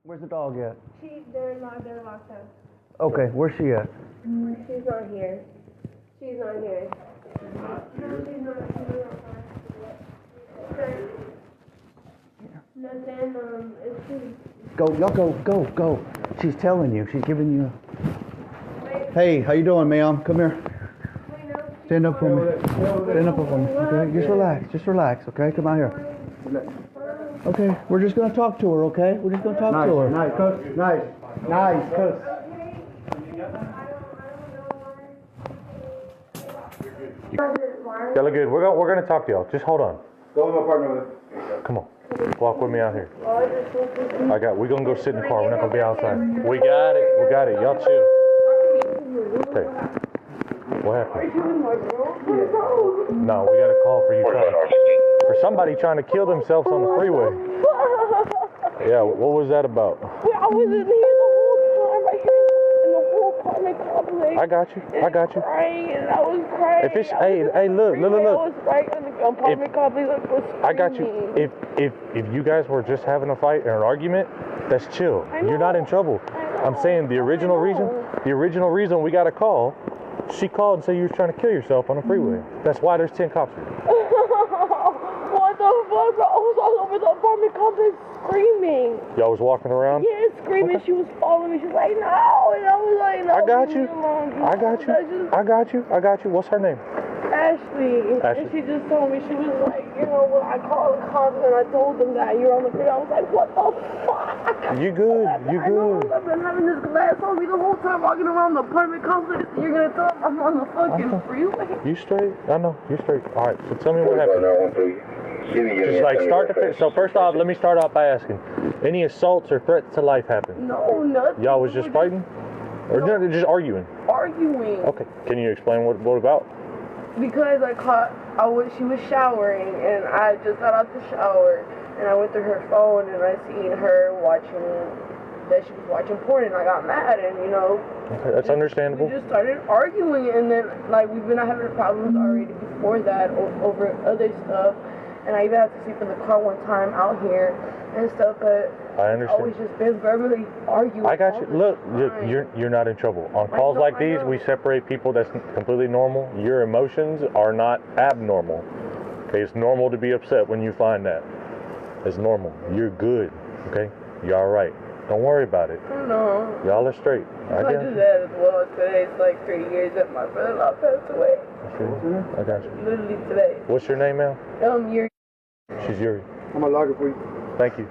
Where's the dog at? They're locked up. Okay, where's she at? She's not here. She's not here. No, she's not. Nothing, it's she. Go, y'all go. She's telling you. She's giving you. Hey, how you doing, ma'am? Come here. Stand up for me. Stand up for me. Okay, just relax. Okay, come out here. Okay, we're just gonna talk to her. Okay, we're just gonna talk to her. Nice, cuz. Y'all look good. We're gonna talk to y'all. Just hold on. Go with my partner with it. Come on. Walk with me out here. We're gonna go sit in the car. We're not gonna be outside. We got it. Y'all chill. Okay. What happened? No, we got a call for somebody trying to kill themselves on the freeway. Yeah, what was that about? I was in here the whole time, right here in the whole apartment complex. I got you. Crying, and I was crying. If it's, hey, look. I was right in the apartment complex. I was screaming. I got you. If you guys were just having a fight or an argument, that's chill. You're not in trouble. I'm saying the original reason we got a call, she called and said you was trying to kill yourself on the freeway. That's why there's 10 cops here. What the fuck, bro? I was all over the apartment complex screaming. Y'all was walking around? Yeah, screaming. Okay. She was following me. She was like, no. And I was like, no. I got you. What's her name? Ashley. And she just told me, she was like, when I called the cops and I told them that you're on the freeway, I was like, what the fuck? You good. I've been having this glass on me the whole time walking around the apartment complex. You're going to tell them I'm on the fucking freeway? You straight? I know. You're straight. All right, so tell me what happened. Just like start to finish. So first off, let me start off by asking, any assaults or threats to life happened? No, nothing. Y'all was just fighting? Or just arguing? Arguing. Okay. Can you explain what about? Because she was showering and I just got out the shower and I went through her phone and I seen her that she was watching porn and I got mad and Okay, that's understandable. We just started arguing and then we've been having problems already before that over other stuff. And I even had to sleep in the car one time out here and stuff, but I understand. always just been verbally arguing. I got you. Look, you're not in trouble. On calls like these, we separate people that's completely normal. Your emotions are not abnormal. Okay, it's normal to be upset when you find that. It's normal. You're good. Okay, you're all right. Don't worry about it. No. Y'all are straight. I just had as well today. It's like 3 years that my brother-in-law passed away. I got you. Literally today. What's your name, ma'am? Yuri. She's Yuri. I'm gonna log it for you. Thank you.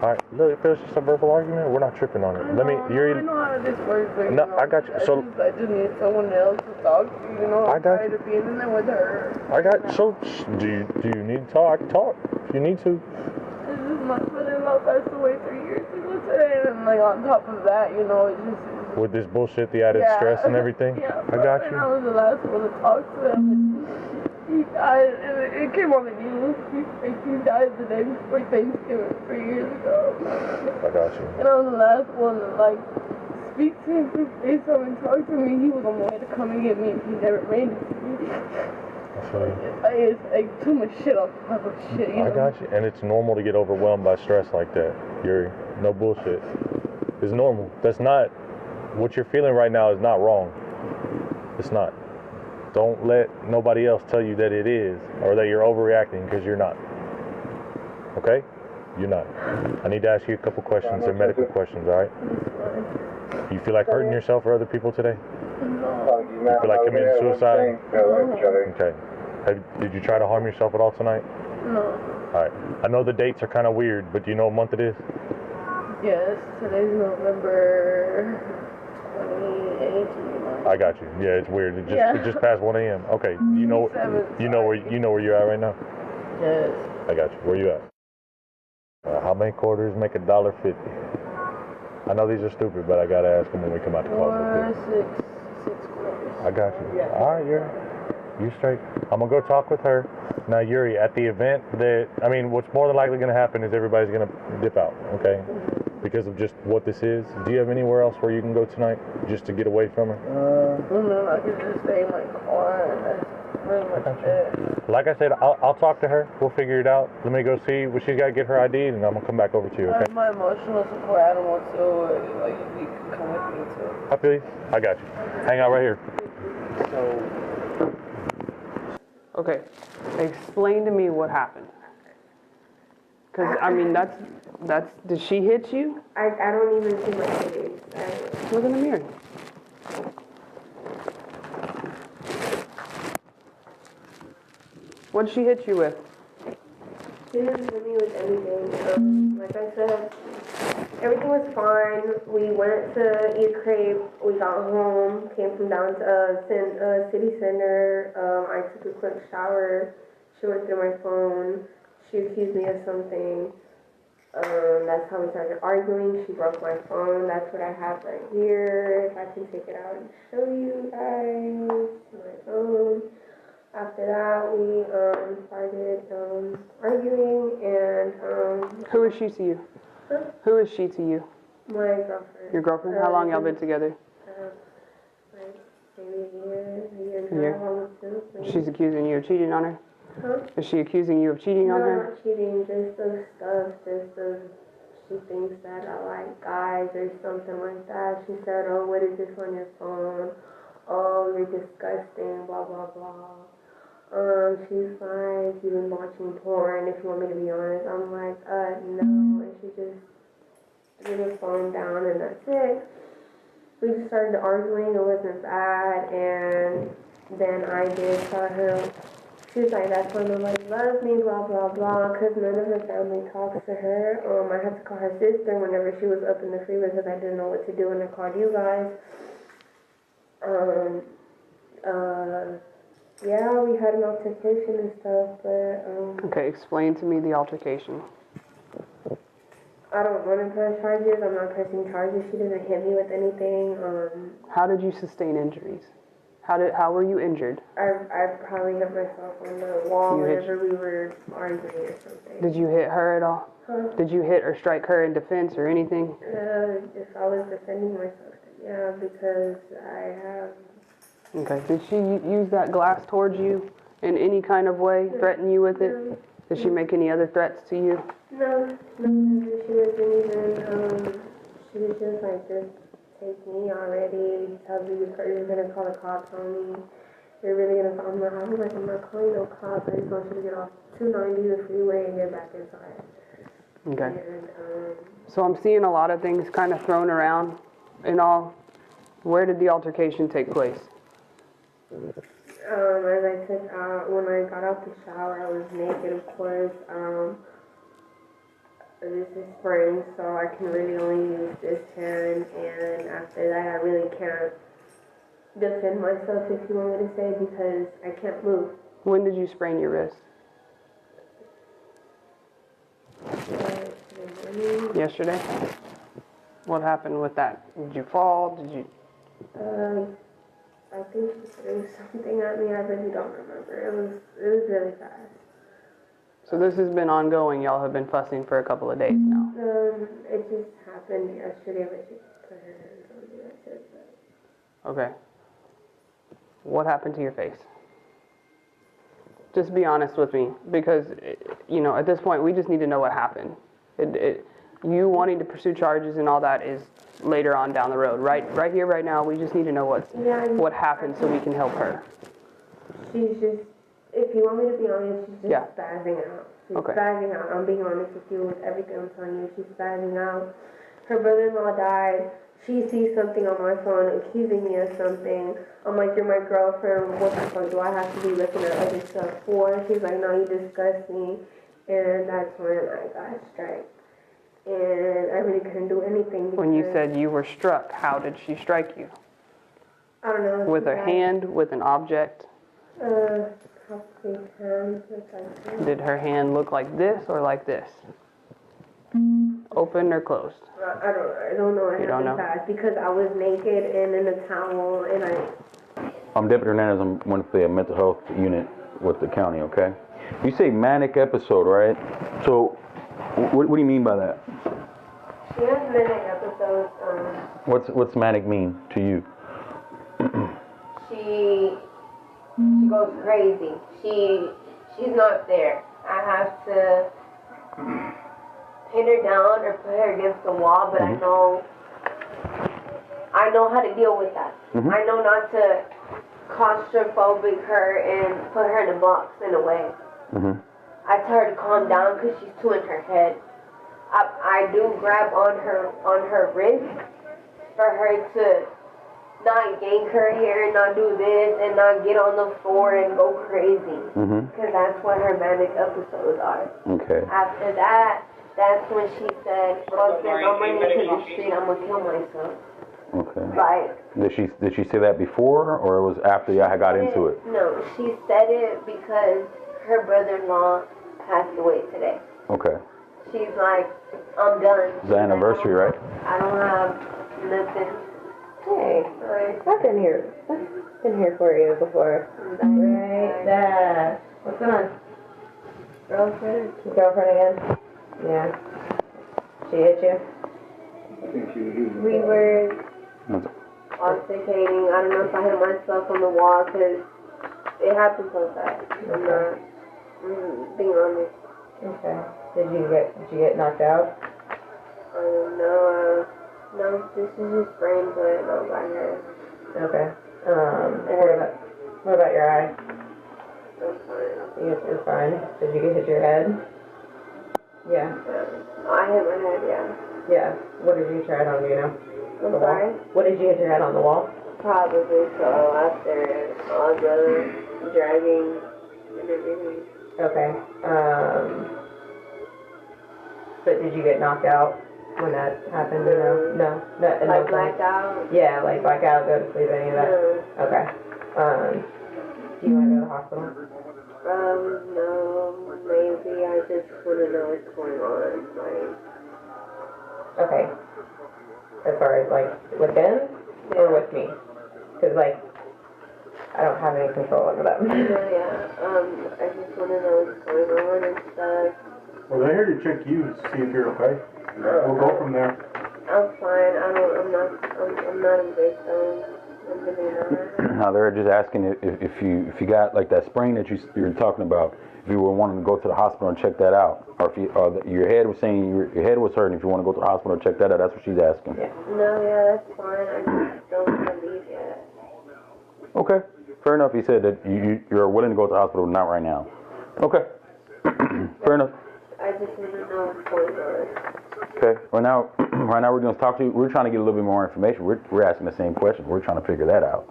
All right. Look, if it's just a verbal argument, we're not tripping on it. Yuri. I know how this works, but no, I got you. I just need someone else to talk to. I got you. To be in there with her. I got you. So, do you need to talk? I can talk if you need to. This is my brother-in-law passed away 3 years ago today, and on top of that, it just. With this bullshit, the added stress and everything. Yeah. I got you. And I was the last one to talk to him. He died, and it came on the news. He died the day before Thanksgiving 3 years ago. I got you. And I was the last one to speak to him, to say something, talk to me. He was on the way to come and get me, and he never made it to me. It's too much shit on top of shit. I got you. And it's normal to get overwhelmed by stress like that. Yuri, no bullshit. It's normal. That's not what you're feeling right now. Is not wrong. It's not. Don't let nobody else tell you that it is or that you're overreacting, because you're not. Okay? You're not. I need to ask you a couple questions. They're medical questions, all right? You feel like hurting yourself or other people today? No. You feel like committing suicide? Okay. Did you try to harm yourself at all tonight? No. All right. I know the dates are kind of weird, but do you know what month it is? Yes. Today's November 28th. I got you. Yeah, it's weird. It just passed 1 a.m. Okay. You know where you're at right now? Yes. I got you. Where you at? How many quarters make $1.50? I know these are stupid, but I gotta ask them when we come out to closet. 6 quarters. I got you. Yeah. All right, you straight. I'm gonna go talk with her. Now, Yuri, at the event what's more than likely gonna happen is everybody's gonna dip out, okay? Because of just what this is. Do you have anywhere else where you can go tonight just to get away from her? No, I could just stay in my car. pretty much it. Like I said, I'll talk to her. We'll figure it out. Let me go see what she's got to get her ID, and I'm gonna come back over to you. Okay? I'm my emotional support animal too. Like you can come with me too. I feel you. I got you. Hang out right here. Okay, explain to me what happened. Cause I mean that's did she hit you? I don't even see my face. Look in the mirror. What did she hit you with? She didn't hit me with anything. Like I said, everything was fine. We went to eat a crepe. We got home, came from down to city center. I took a quick shower. She went through my phone. She accused me of something. That's how we started arguing. She broke my phone. That's what I have right here. If I can take it out and show you guys my phone. After that, we started arguing, and Who is she to you? Huh? Who is she to you? My girlfriend. Your girlfriend? How long y'all been together? Like maybe a year and a year? half, almost two. Maybe. She's accusing you of cheating on her? Huh? Is she accusing you of cheating on No, her? not cheating, just of stuff, she thinks that I like guys or something like that. She said, oh, what is this on your phone? Oh, you're disgusting, blah, blah, blah. She's like, you've been watching porn, if you want me to be honest. I'm like, no, and she just threw the phone down and that's it. We just started arguing, it wasn't bad, and then I did tell her, she was like, that's when nobody loves me, blah, blah, blah, because none of her family talks to her. I had to call her sister whenever she was up in the freeway because I didn't know what to do, and I called you guys. Yeah, we had an altercation and stuff, but, Okay, explain to me the altercation. I don't want to press charges. I'm not pressing charges. She didn't hit me with anything. How did you sustain injuries? How were you injured? I probably hit myself on the wall You hit- whenever we were arguing or something. Did you hit her at all? Huh? Did you hit or strike her in defense or anything? If I was defending myself, then yeah, because I have. Okay. Did she use that glass towards you in any kind of way, threaten you with it? Did she make any other threats to you? No, she wasn't even. She was just like, just take me already. Tell me you're gonna call the cops on me. You're really gonna call me. I was like, I'm not calling no cops. I just want you to get off 290 the freeway and get back inside. Okay. And, So I'm seeing a lot of things kind of thrown around and all. Where did the altercation take place? as I took out, when I got out the shower, I was naked, of course. This is spring, so I can really only use this hand, and after that, I really can't defend myself, if you want me to say, because I can't move. When did you sprain your wrist? Yesterday? What happened with that? Did you fall? Did you? I think she threw something at me. I really don't remember. It was really fast. So this has been ongoing. Y'all have been fussing for a couple of days now. It just happened yesterday, but she put her hands on me. That's it. Okay. What happened to your face? Just be honest with me, because, at this point, we just need to know what happened. You wanting to pursue charges and all that is later on down the road. Right here, right now, we just need to know what happened so we can help her. She's just, if you want me to be honest, she's just spazzing out. She's spazzing out. I'm being honest with you with everything I'm telling you. She's spazzing out. Her brother-in-law died. She sees something on my phone accusing me of something. I'm like, you're my girlfriend. What the fuck do I have to be looking at other stuff for? She's like, no, you disgust me. And that's when I got struck. And I really couldn't do anything. When you said you were struck, how did she strike you? I don't know. With her hand, with an object? Probably hands. Did her hand look like this or like this? Open or closed? I don't know. You don't know? Because I was naked and in a towel, and I'm Deputy Hernandez. I'm with the mental health unit with the county, okay? You say manic episode, right? So, what do you mean by that? She has manic episodes. What's manic mean to you? She goes crazy. She's not there. I have to pin her down or put her against the wall, but I know how to deal with that. I know not to claustrophobic her and put her in a box in a way. I tell her to calm down because she's too in her head. I do grab on her wrist for her to not yank her hair and not do this and not get on the floor and go crazy. Because that's what her manic episodes are. Okay. After that, that's when she said, well, since I'm running into the street, I'm going to kill myself. Okay. Like, Did she say that before, or it was after y'all got into it? No, she said it because her brother-in-law passed away today. Okay. She's like, I'm done. It's the anniversary, right? I don't have nothing. Hey, I've been here. I've been here for you before. Right there. What's going on? Girlfriend? Girlfriend again? Yeah. She hit you? We were altercating. I don't know if I hit myself on the wall because it happened so fast. I'm not being honest. Okay. Did you get knocked out? No, this is just brain blood on my head. Okay. What about your eye? I'm fine. You're fine. Did you hit your head? Yeah. I hit my head, yeah. Yeah. What did you hit your head on, do you know? I'm sorry? What did you hit your head on, the wall? Probably so, after all the dragging and everything. Okay. But did you get knocked out when that happened? No. Like blacked out? Yeah, like black out, go to sleep, any of that? No. Okay. Do you want to go to the hospital? No, maybe I just want to know what's going on. Like, Okay. As far as like with them or with me? Because like I don't have any control over them. I just want to know what's going on and stuff. Well, they're here to check you to see if you're okay. We'll go from there. I'm fine. I'm not a victim. I'm really not. Now they're just asking if you got like that sprain that you're talking about, if you were wanting to go to the hospital and check that out, or if your head was saying your head was hurting, if you want to go to the hospital and check that out, that's what she's asking. Yeah. No, yeah, that's fine. I just don't want to leave yet. Okay, fair enough. He said that you're willing to go to the hospital, not right now. Okay, fair enough. I just want to know what's going on. Okay, right now we're going to talk to you. We're trying to get a little bit more information. We're asking the same question. We're trying to figure that out.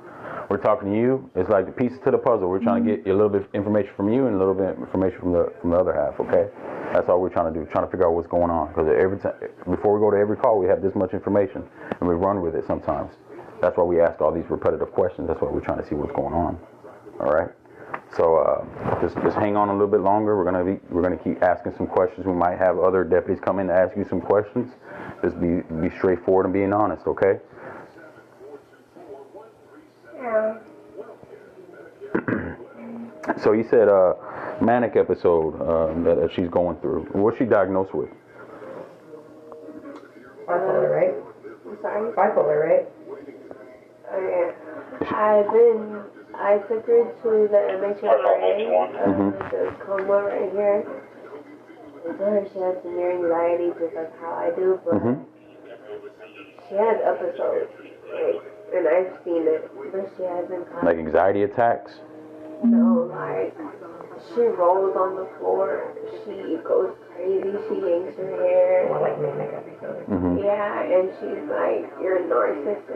We're talking to you. It's like the pieces to the puzzle. We're trying to get a little bit of information from you and a little bit of information from the other half. Okay, that's all we're trying to do. Trying to figure out what's going on. Because every time, before we go to every call, we have this much information and we run with it sometimes. That's why we ask all these repetitive questions. That's why we're trying to see what's going on. All right. So just hang on a little bit longer. We're gonna keep asking some questions. We might have other deputies come in to ask you some questions. Just be straightforward and being honest. Okay. Yeah. So you said manic episode that she's going through. What's she diagnosed with? Bipolar, right? I'm sorry? Bipolar, right? Okay. I took her to the MHRA, the coma right here. I told her she has severe anxiety, just like how I do, but she has episodes, like, and I've seen it, but she hasn't come. Like anxiety attacks? No, like, she rolls on the floor, she goes crazy, she yanks her hair. More like manic episode. Yeah, and she's like, you're a narcissist,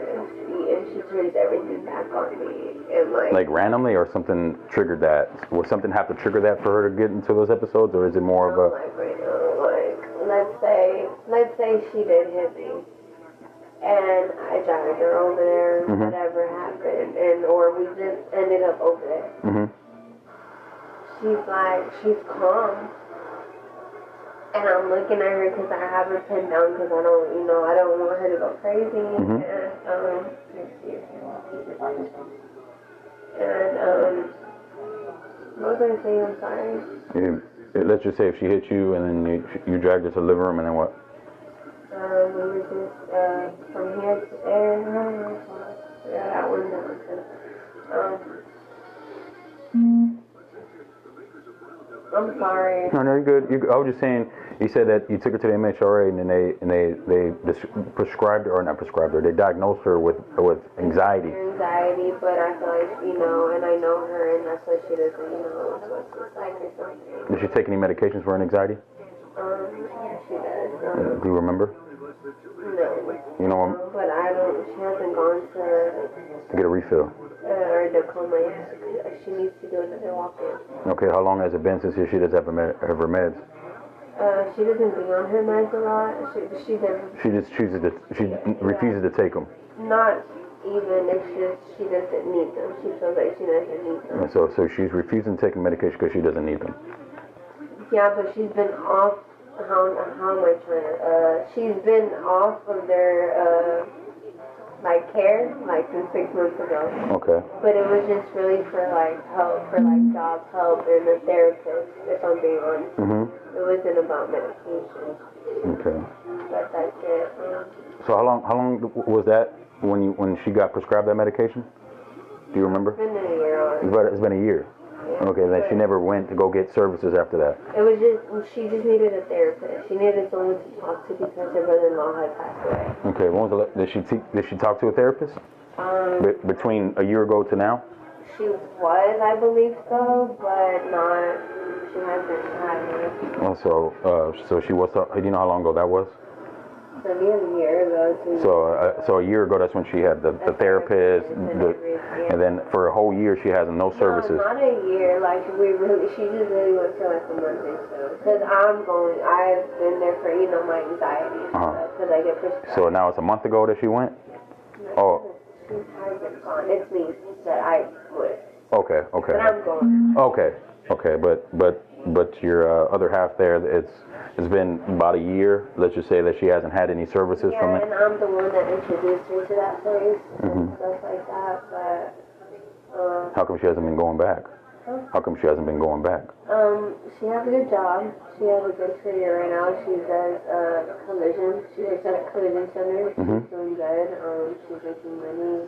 and she turns everything back on me, and like randomly, or something triggered that? Would something have to trigger that for her to get into those episodes, or is it more of a? Like right now, like let's say she did hit me, and I dragged her over there, whatever happened, or we just ended up over there. She's calm. And I'm looking at her because I have her pinned down because I don't want her to go crazy. What was I saying? I'm sorry. Let's just say if she hit you and then you dragged her to the living room, and then what? We were just from here to there. Yeah, that one down. I'm sorry. No, you're good. I was just saying, you said that you took her to the MHRA and then they prescribed her, or not prescribed her, they diagnosed her with anxiety. Anxiety, but I feel like, you know, and I know her, and that's what she doesn't, you know, that's what she's like or something. Does she take any medications for an anxiety? Yeah, she does. Do you remember? No. You know, But she hasn't gone to get a refill. Or diploma yet. She needs to do another walk-in. Okay, how long has it been since she does have her meds? She doesn't be on her meds a lot. She refuses to take them. Not even, it's just she doesn't need them. She feels like she doesn't need them. So she's refusing to take medication because she doesn't need them. Yeah, but she's been off. How am I trying to? She's been off of their care since 6 months ago. Okay. But it was just really for help, for job help and a therapist. If I'm being honest, It wasn't about medication. Okay. But that's it. So how long was that when she got prescribed that medication? Do you remember? It's been a year. It's been a year. Yeah. Okay, then she never went to go get services after that. It was she just needed a therapist. She needed someone to talk to because her brother-in-law had passed away. Okay, when was did she talk to a therapist? Between a year ago to now? She was, I believe so, but not. She hasn't had one. Oh, so she was. Do you know how long ago that was? So it was a year ago. So a year ago, that's when she had the therapist, and then for a whole year she has no services. No, not a year. She just really went for a month or so. Because I've been there for, my anxiety and stuff, because I get prescribed. So now it's a month ago that she went? No, she hasn't gone. It's me that I went. Okay. But I'm going. Okay, but your other half there, it's been about a year. Let's just say that she hasn't had any services from it. Yeah, and I'm the one that introduced her to that place and stuff like that. But how come she hasn't been going back? How come she hasn't been going back? She has a good job. She has a good career right now. She does collision. She works at a collision center. She's doing good. She's making money.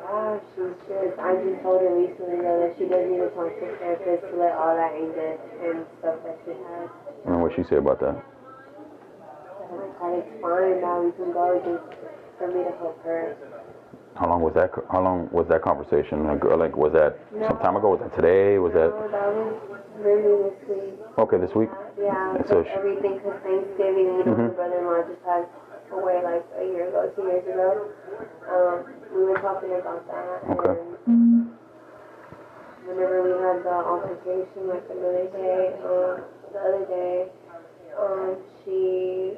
Yeah, I just told her recently though that she does need to talk to a therapist to let all that anger and stuff that she has. And what she say about that? It's fine now. We can go just for me to help her. How long was that conversation? Like was that some time ago? Was that today? Was that? No, that was really this week. Okay, this week. Yeah, So everything because Thanksgiving. My brother-in-law just passed away a year ago, 2 years ago. We were talking about that. Okay. And whenever we had the altercation, the other day, she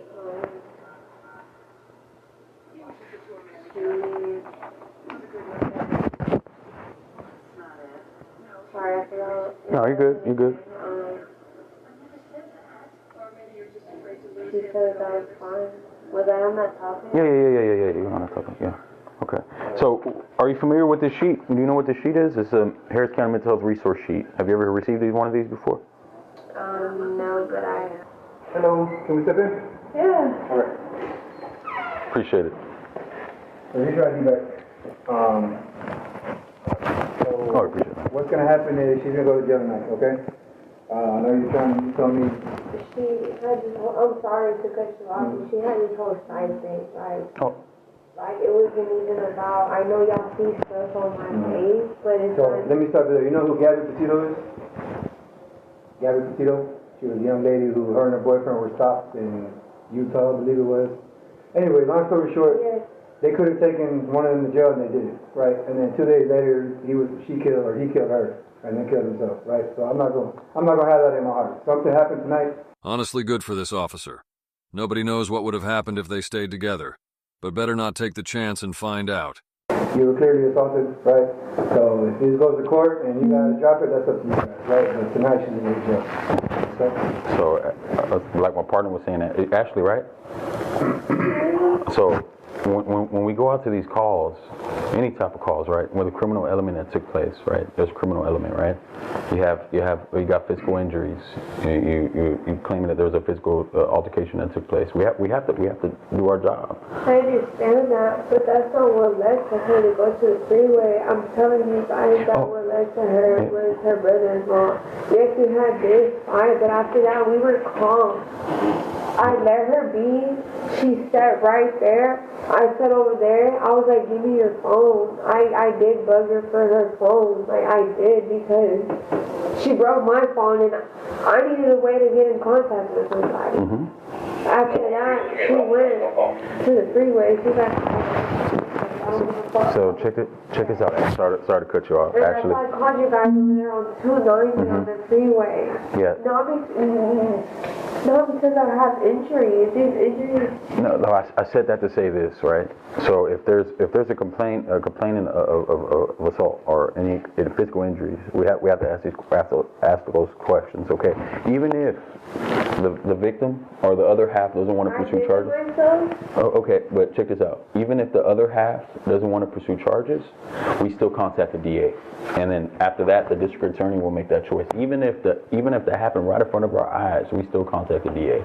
sorry, I forgot. No, you're good. You're good. She said that was fine. Was I on that topic? Yeah. You're on that topic. Yeah. Okay. So, are you familiar with this sheet? Do you know what this sheet is? It's a Harris County Mental Health Resource Sheet. Have you ever received one of these before? No, but I have. Hello, can we step in? Yeah. All right. Appreciate it. So here's your ID back. I appreciate it. What's gonna happen is she's gonna go to jail tonight, okay? I know you told me. She had this whole, I'm sorry to cut you off, but she had this whole side thing, it wasn't even about, I know y'all see stuff on my page, but it's So not. let me start there. You know who Gabby Petito is? Gabby Petito? She was a young lady who her and her boyfriend were stopped in Utah, I believe it was. Anyway, long story short, they could have taken one of them to jail and they didn't, right? And then 2 days later, he killed her, and then killed himself, right? So I'm not gonna have that in my heart. Something happened tonight. Honestly good for this officer. Nobody knows what would have happened if they stayed together, but better not take the chance and find out. You were clearly assaulted, right? So if this goes to court and you gotta drop it, that's up to you guys, right? But tonight she's gonna go to jail. So, like my partner was saying, Ashley, right? So, when we go out to these calls, any type of calls, right, with a criminal element that took place, right? There's a criminal element, right? You got physical injuries. You claiming that there was a physical altercation that took place. We have to do our job. I understand that, but that's not what led to her to go to the freeway. I'm telling you guys that what led to her was her brother-in-law. Yes, we had this fight, but after that we were calm. I let her be. She sat right there. I sat over there. I was like, give me your phone. I did bug her for her phone. Like, I did, because she broke my phone and I needed a way to get in contact with somebody. After that, she went to the freeway. She got... So check this out. Sorry to cut you off. And Actually, I called you guys over there on 290 on the freeway. Yeah. Not because I have injuries. These injuries. No. I said that to say this, right? So if there's a complaint of assault or any physical injuries, we have to ask those questions. Okay. Even if the victim or the other half doesn't want to pursue charges. Oh, okay, but check this out. Even if the other half doesn't want to pursue charges, we still contact the DA, and then after that, the district attorney will make that choice. Even if that happened right in front of our eyes, we still contact the DA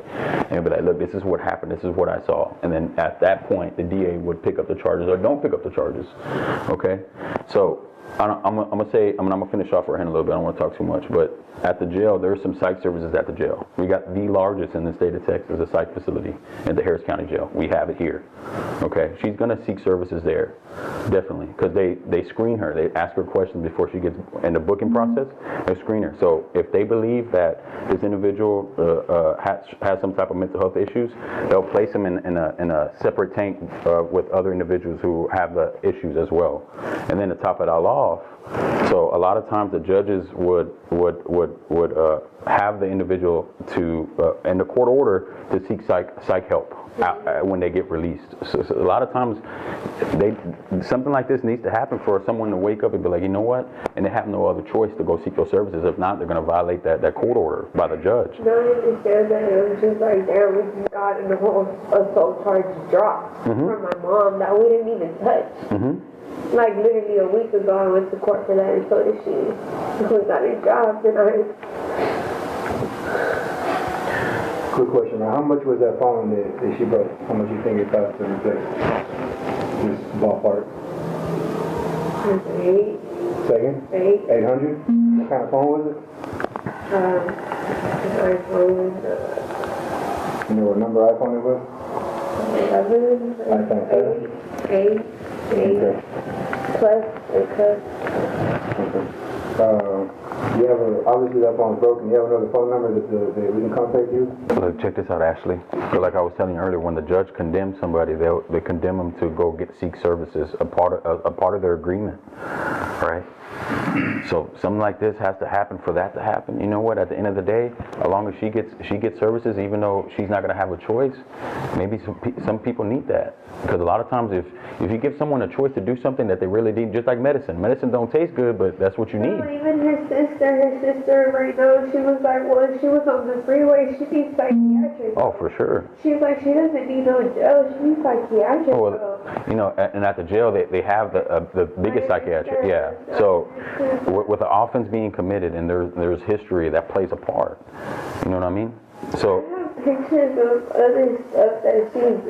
and be like, look, this is what happened. This is what I saw, and then at that point, the DA would pick up the charges or don't pick up the charges. Okay, so. I'm gonna finish off our hand a little bit. I don't want to talk too much, but at the jail, there are some psych services at the jail. We got the largest in the state of Texas, a psych facility at the Harris County Jail. We have it here. Okay, she's gonna seek services there, definitely, because they screen her. They ask her questions before she gets in the booking process. They screen her. So if they believe that this individual has some type of mental health issues, they'll place him in a separate tank with other individuals who have the issues as well. And then to top it all off, so a lot of times the judges would have the individual to in the court order to seek psych help when they get released. So a lot of times something like this needs to happen for someone to wake up and be like, you know what, and they have no other choice to go seek those services. If not, they're going to violate that court order by the judge. No, I understand that. It was just like, damn, we just got in the whole assault charge dropped from my mom that we didn't even touch. Like literally a week ago, I went to court for that, and so did she. We got it dropped, and Quick question, how much was that phone that she broke? How much you think it cost to replace? Just ballpark. 8. Second? 800? What kind of phone was it? An iPhone. You know what number iPhone it was? 11. iPhone 7? 8. Okay. Plus, because. You have obviously that phone's broken. You have another phone number that we can contact you? Look, check this out, Ashley. So like I was telling you earlier, when the judge condemns somebody, they condemn them to go seek services, a part of their agreement, right? So something like this has to happen for that to happen. You know what? At the end of the day, as long as she gets services, even though she's not going to have a choice, maybe some people need that. Because a lot of times, if you give someone a choice to do something that they really need, just like medicine don't taste good, but that's what you need. Even her sister right now, she was like, well, she was on the freeway, she needs psychiatric. Oh, for sure. She's like, she doesn't need no jail, she needs psychiatric. Oh, well, you know, and at the jail, they have the biggest psychiatric, yeah. So with the offense being committed, and there's history that plays a part. You know what I mean? So. Pictures of other stuff that she's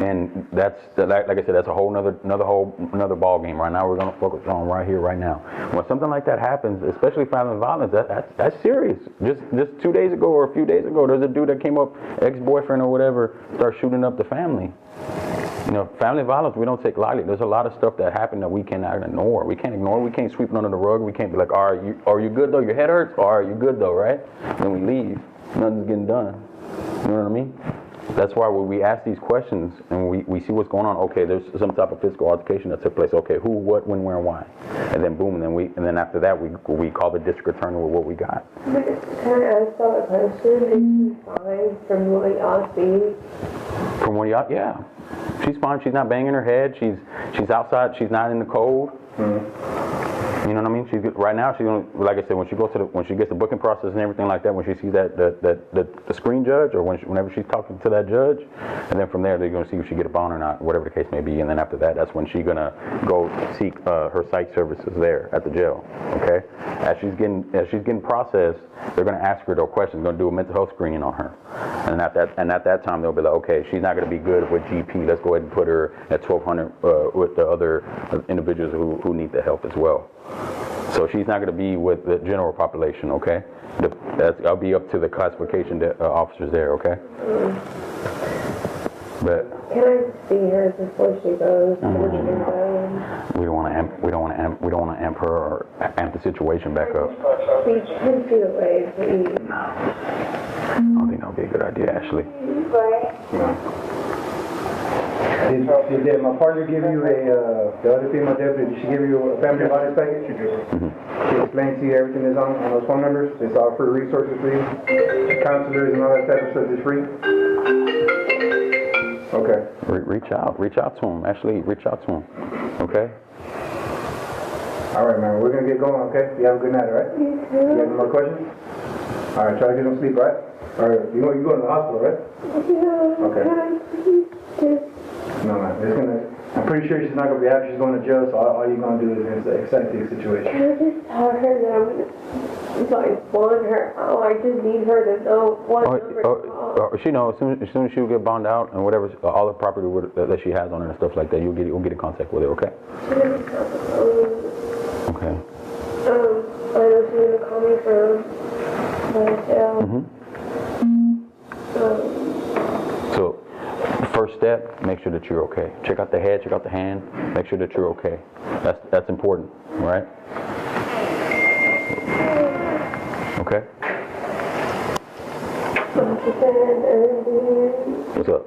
and that's like I said, that's a whole another ball game. Right now, we're gonna focus on right here, right now. When something like that happens, especially family violence, that's serious. Just 2 days ago or a few days ago, there's a dude that came up, ex-boyfriend or whatever, start shooting up the family. You know, family violence, we don't take lightly. There's a lot of stuff that happened that we cannot ignore. We can't ignore. We can't sweep it under the rug. We can't be like, all right, are you good though? Your head hurts? All right, you good though, right? Then we leave. Nothing's getting done. You know what I mean? That's why when we ask these questions and we see what's going on, okay, there's some type of physical altercation that took place. Okay, who, what, when, where, and why? And then boom, and then after that we call the district attorney with what we got. Can I ask y'all a question? Is she fine from what y'all see? From what y'all, yeah. She's fine. She's not banging her head. She's outside. She's not in the cold. You know what I mean? Right now, she's gonna, like I said, when she gets the booking process and everything like that, when she sees the screen judge, or whenever she's talking to that judge, and then from there they're gonna see if she get a bond or not, whatever the case may be, and then after that, that's when she's gonna go seek her psych services there at the jail. Okay? As she's getting processed, they're gonna ask her those questions, gonna do a mental health screening on her, and at that time they'll be like, okay, she's not gonna be good with GP. Let's go ahead and put her at 1200 with the other individuals who need the help as well. So she's not going to be with the general population, okay? That'll be up to the classification officers there, okay? But can I see her before she goes? we don't want to amp her or amp the situation back up. Please 10 feet away, please. I don't think that'll be a good idea, Ashley. Did my partner give you the other female deputy, did she give you a family violence package? She did. She explained to you everything that's on those phone numbers? It's all free resources for you? Counselors and all that type of stuff is free? Okay. Reach out to him, Ashley, reach out to him, okay? All right, man, we're going to get going, okay? You have a good night, all right? You have any more questions? All right, try to get some sleep, all right? All right, you're going to the hospital, right? Yeah. Okay. Can I please just... No, man, I'm pretty sure she's not going to be happy. She's going to jail, so all you're going to do is accept the situation. Can I just tell her that I'm going to, like, bond her out? I just need her to know what number to call. She knows, as soon as she'll get bonded out and whatever, all the property that she has on her and stuff like that, we'll get in contact with her, okay? She's going to call the phone. Okay. I know she's going to call me from the jail. So, first step, make sure that you're okay. Check out the head, check out the hand, make sure that you're okay. That's important, right? Okay? What's up?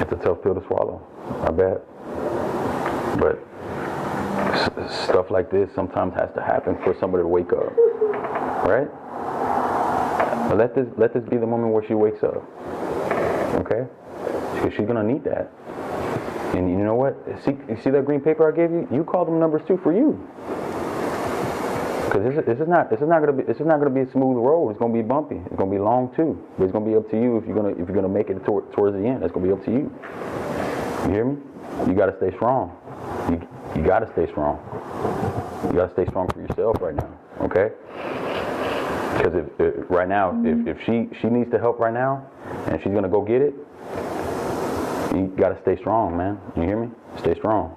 It's a tough pill to swallow, I bet. But stuff like this sometimes has to happen for somebody to wake up, right? But let this be the moment where she wakes up, okay? Because she's gonna need that. And you know what? You see that green paper I gave you? You call them numbers too for you. Because this is not gonna be a smooth road. It's gonna be bumpy. It's gonna be long too. But it's gonna be up to you if you're gonna make it towards the end. It's gonna be up to you. You hear me? You gotta stay strong. You gotta stay strong. You gotta stay strong for yourself right now, okay? Because right now, if she needs the help right now, and she's gonna go get it, you gotta stay strong, man. You hear me? Stay strong.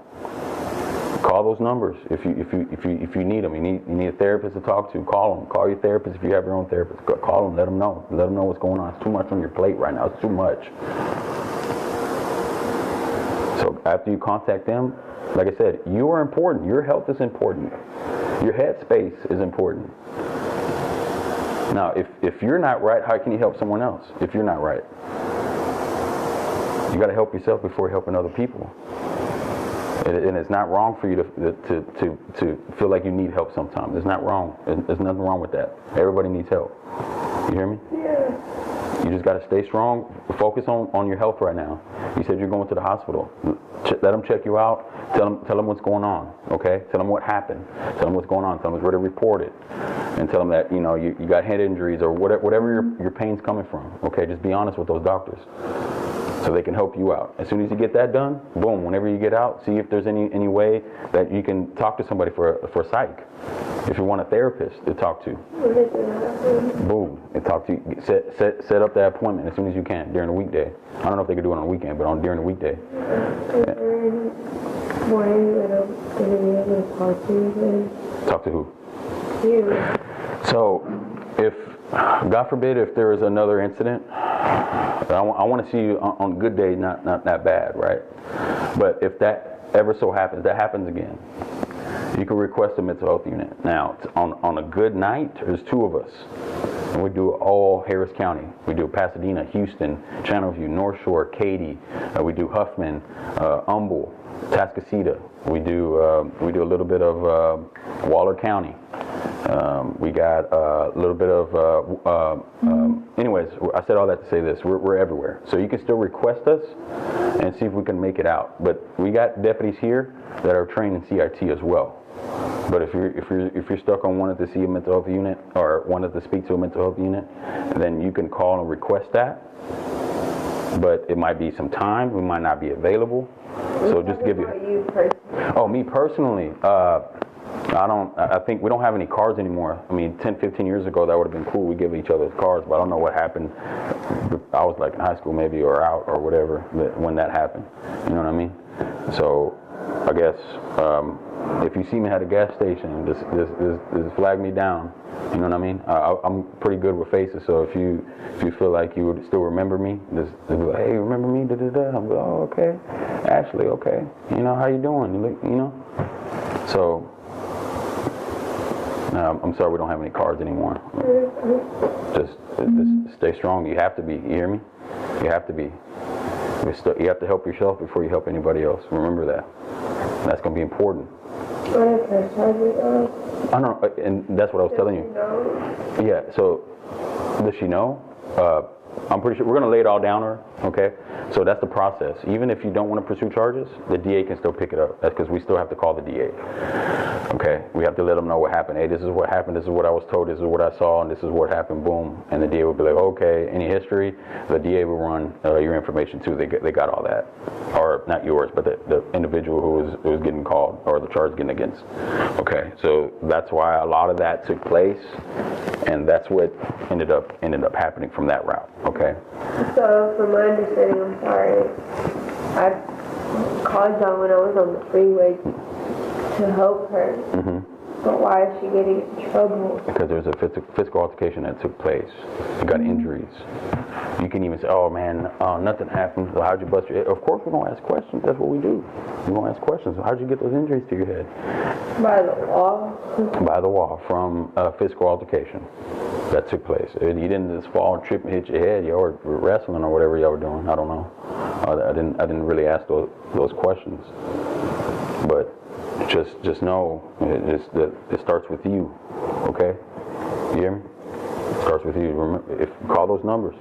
Call those numbers if you need them. You need a therapist to talk to. Call them. Call your therapist if you have your own therapist. Call them. Let them know. Let them know what's going on. It's too much on your plate right now. It's too much. So after you contact them, like I said, you are important. Your health is important. Your headspace is important. Now, if you're not right, how can you help someone else if you're not right? You got to help yourself before helping other people. And it's not wrong for you to feel like you need help sometimes. It's not wrong. There's nothing wrong with that. Everybody needs help. You hear me? Yeah. You just got to stay strong. Focus on your health right now. You said you're going to the hospital. Let them check you out. Tell them what's going on. Okay? Tell them what happened. Tell them what's going on. Tell them where to report it. And tell them that you got head injuries or whatever your pain's coming from. Okay? Just be honest with those doctors, so they can help you out. As soon as you get that done, boom, whenever you get out, see if there's any way that you can talk to somebody for psych. If you want a therapist to talk to, boom, and talk to you. Set up that appointment as soon as you can during the weekday. I don't know if they could do it on the weekend, but during the weekday. Talk to who? You. So, if, God forbid, if there is another incident, I want to see you on a good day, not that bad, right? But if that ever so happens, that happens again, you can request a mental health unit. Now, on a good night, there's 2 of us. And we do all Harris County. We do Pasadena, Houston, Channelview, North Shore, Katy. We do Huffman, Humble, Tascasita. We do a little bit of Waller County. We got a little bit of, anyways, I said all that to say this, we're everywhere. So you can still request us and see if we can make it out. But we got deputies here that are trained in CIT as well. But if you're stuck on wanting to see a mental health unit or wanting to speak to a mental health unit, then you can call and request that. But it might be some time, we might not be available. So just give you. You personally? Oh, me personally, I think we don't have any cards anymore. I mean, 10, 15 years ago, that would have been cool. We give each other cards, but I don't know what happened. I was like in high school maybe, or out or whatever, when that happened. You know what I mean? So I guess if you see me at a gas station, just flag me down. You know what I mean? I'm pretty good with faces, so if you feel like you would still remember me, just be like, hey, remember me? Da da da. I'm like, oh, okay. Ashley, okay. You know, how you doing? You know? So I'm sorry we don't have any cards anymore. Just stay strong. You have to be. You hear me? You have to be. You have to help yourself before you help anybody else. Remember that. That's going to be important. I know, and that's what I was telling you. Yeah, so does she know? I'm pretty sure we're going to lay it all down her, okay? So that's the process. Even if you don't want to pursue charges, the DA can still pick it up. That's because we still have to call the DA, okay? We have to let them know what happened. Hey, this is what happened. This is what I was told. This is what I saw, and this is what happened. Boom. And the DA will be like, okay, any history? The DA will run your information too. They got all that. Or not yours, but the individual who was getting called or the charge getting against. Okay, so that's why a lot of that took place, and that's what ended up happening from that route. Okay. So, from my understanding, I'm sorry, I called y'all when I was on the freeway to help her. Mm-hmm. But why is she getting in trouble? Because there's a physical altercation that took place. You got injuries. You can even say, oh man, nothing happened. So how'd you bust your head? Of course we're going to ask questions. That's what we do. We're going to ask questions. How'd you get those injuries to your head? By the wall? By the wall, from a physical altercation that took place. You didn't just fall and trip and hit your head. You were wrestling or whatever y'all were doing. I don't know. I didn't really ask those questions. But just know it starts with you, okay? You hear me? It starts with you. Remember, call those numbers.